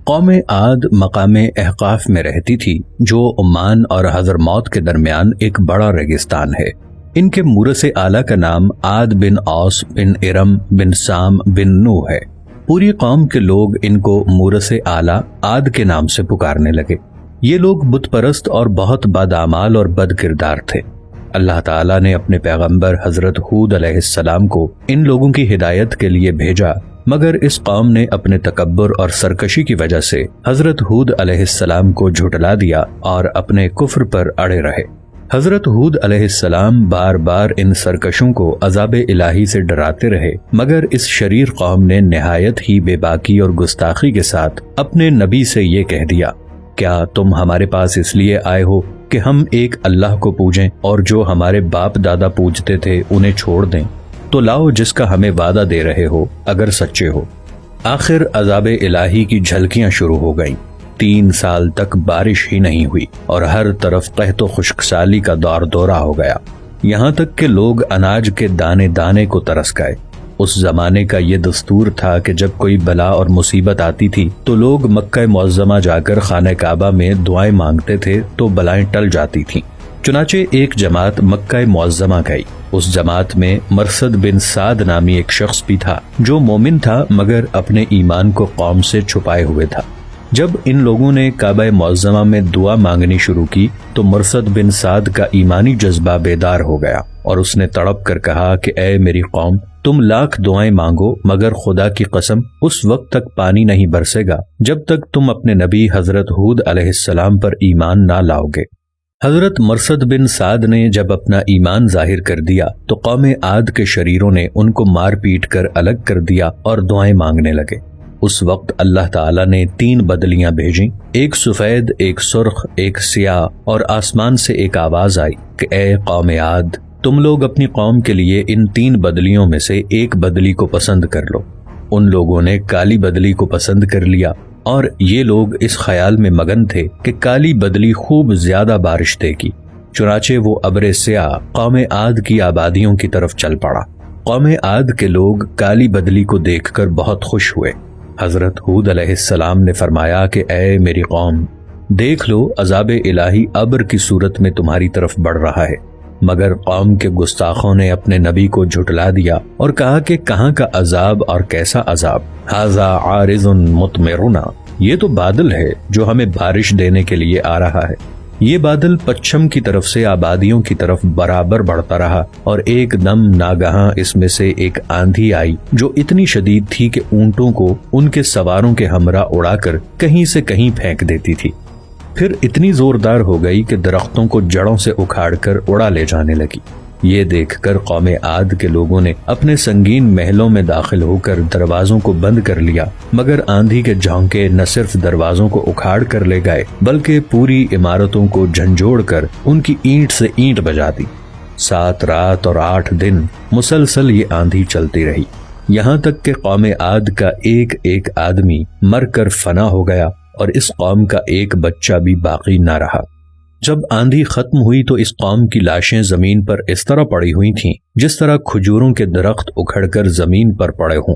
قوم عاد مقام احقاف میں رہتی تھی جو عمان اور حضرموت کے درمیان ایک بڑا ریگستان ہے۔ ان کے مورث اعلیٰ کا نام عاد بن اوس بن ارم بن سام بن نوح ہے۔ پوری قوم کے لوگ ان کو مورث اعلیٰ عاد کے نام سے پکارنے لگے۔ یہ لوگ بت پرست اور بہت بداعمال اور بد کردار تھے۔ اللہ تعالیٰ نے اپنے پیغمبر حضرت ہود علیہ السلام کو ان لوگوں کی ہدایت کے لیے بھیجا، مگر اس قوم نے اپنے تکبر اور سرکشی کی وجہ سے حضرت ہود علیہ السلام کو جھٹلا دیا اور اپنے کفر پر اڑے رہے۔ حضرت ہود علیہ السلام بار بار ان سرکشوں کو عذاب الہی سے ڈراتے رہے، مگر اس شریر قوم نے نہایت ہی بے باکی اور گستاخی کے ساتھ اپنے نبی سے یہ کہہ دیا، کیا تم ہمارے پاس اس لیے آئے ہو کہ ہم ایک اللہ کو پوجیں اور جو ہمارے باپ دادا پوجتے تھے انہیں چھوڑ دیں؟ تو لاؤ جس کا ہمیں وعدہ دے رہے ہو اگر سچے ہو۔ آخر عذاب الہی کی جھلکیاں شروع ہو گئیں۔ 3 سال تک بارش ہی نہیں ہوئی اور ہر طرف قحط و خشک سالی کا دور دورہ ہو گیا، یہاں تک کہ لوگ اناج کے دانے دانے کو ترس گئے۔ اس زمانے کا یہ دستور تھا کہ جب کوئی بلا اور مصیبت آتی تھی تو لوگ مکہ معظمہ جا کر خانہ کعبہ میں دعائیں مانگتے تھے تو بلائیں ٹل جاتی تھیں۔ چنانچہ ایک جماعت مکہ معظمہ گئی۔ اس جماعت میں مرثد بن سعد نامی ایک شخص بھی تھا جو مومن تھا مگر اپنے ایمان کو قوم سے چھپائے ہوئے تھا۔ جب ان لوگوں نے کعبہ معظمہ میں دعا مانگنی شروع کی تو مرثد بن سعد کا ایمانی جذبہ بیدار ہو گیا اور اس نے تڑپ کر کہا کہ اے میری قوم، تم لاکھ دعائیں مانگو مگر خدا کی قسم اس وقت تک پانی نہیں برسے گا جب تک تم اپنے نبی حضرت ہود علیہ السلام پر ایمان نہ لاؤ گے۔ حضرت مرثد بن سعد نے جب اپنا ایمان ظاہر کر دیا تو قوم عاد کے شریروں نے ان کو مار پیٹ کر الگ کر دیا اور دعائیں مانگنے لگے۔ اس وقت اللہ تعالیٰ نے 3 بدلیاں بھیجیں، ایک سفید، ایک سرخ، ایک سیاہ، اور آسمان سے ایک آواز آئی کہ اے قوم عاد، تم لوگ اپنی قوم کے لیے ان 3 بدلیوں میں سے ایک بدلی کو پسند کر لو۔ ان لوگوں نے کالی بدلی کو پسند کر لیا اور یہ لوگ اس خیال میں مگن تھے کہ کالی بدلی خوب زیادہ بارش دے گی، چنانچہ وہ ابر سیاہ قوم عاد کی آبادیوں کی طرف چل پڑا۔ قوم عاد کے لوگ کالی بدلی کو دیکھ کر بہت خوش ہوئے۔ حضرت ہود علیہ السلام نے فرمایا کہ اے میری قوم، دیکھ لو عذاب الہی ابر کی صورت میں تمہاری طرف بڑھ رہا ہے، مگر قوم کے گستاخوں نے اپنے نبی کو جھٹلا دیا اور کہا کہ کہاں کا عذاب اور کیسا عذاب، ھذا عارض مطمرنا، یہ تو بادل ہے جو ہمیں بارش دینے کے لیے آ رہا ہے۔ یہ بادل پچھم کی طرف سے آبادیوں کی طرف برابر بڑھتا رہا اور ایک دم ناگہاں اس میں سے ایک آندھی آئی جو اتنی شدید تھی کہ اونٹوں کو ان کے سواروں کے ہمراہ اڑا کر کہیں سے کہیں پھینک دیتی تھی، پھر اتنی زوردار ہو گئی کہ درختوں کو جڑوں سے اکھاڑ کر اڑا لے جانے لگی۔ یہ دیکھ کر قوم عاد کے لوگوں نے اپنے سنگین محلوں میں داخل ہو کر دروازوں کو بند کر لیا، مگر آندھی کے جھونکے نہ صرف دروازوں کو اکھاڑ کر لے گئے بلکہ پوری عمارتوں کو جھنجھوڑ کر ان کی اینٹ سے اینٹ بجا دی۔ 7 رات اور 8 دن مسلسل یہ آندھی چلتی رہی، یہاں تک کہ قوم عاد کا ایک ایک آدمی مر کر فنا ہو گیا اور اس قوم کا ایک بچہ بھی باقی نہ رہا۔ جب آندھی ختم ہوئی تو اس قوم کی لاشیں زمین پر اس طرح پڑی ہوئی تھیں جس طرح کھجوروں کے درخت اکھڑ کر زمین پر پڑے ہوں۔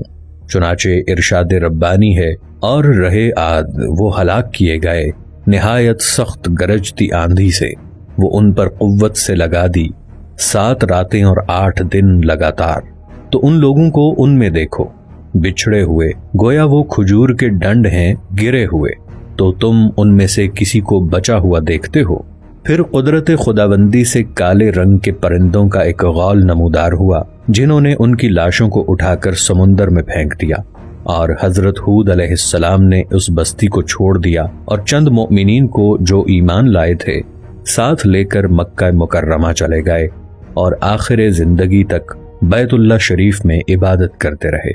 چنانچہ ارشاد ربانی ہے، اور رہے عاد وہ ہلاک کیے گئے نہایت سخت گرجتی آندھی سے، وہ ان پر قوت سے لگا دی 7 راتیں اور 8 دن لگاتار۔ تو ان لوگوں کو ان میں دیکھو بچھڑے ہوئے، گویا وہ کھجور کے ڈنڈ ہیں گرے ہوئے، تو تم ان میں سے کسی کو بچا ہوا دیکھتے ہو؟ پھر قدرت خداوندی سے کالے رنگ کے پرندوں کا ایک غول نمودار ہوا جنہوں نے ان کی لاشوں کو اٹھا کر سمندر میں پھینک دیا، اور حضرت ہود علیہ السلام نے اس بستی کو چھوڑ دیا اور چند مؤمنین کو جو ایمان لائے تھے ساتھ لے کر مکہ مکرمہ چلے گئے اور آخر زندگی تک بیت اللہ شریف میں عبادت کرتے رہے۔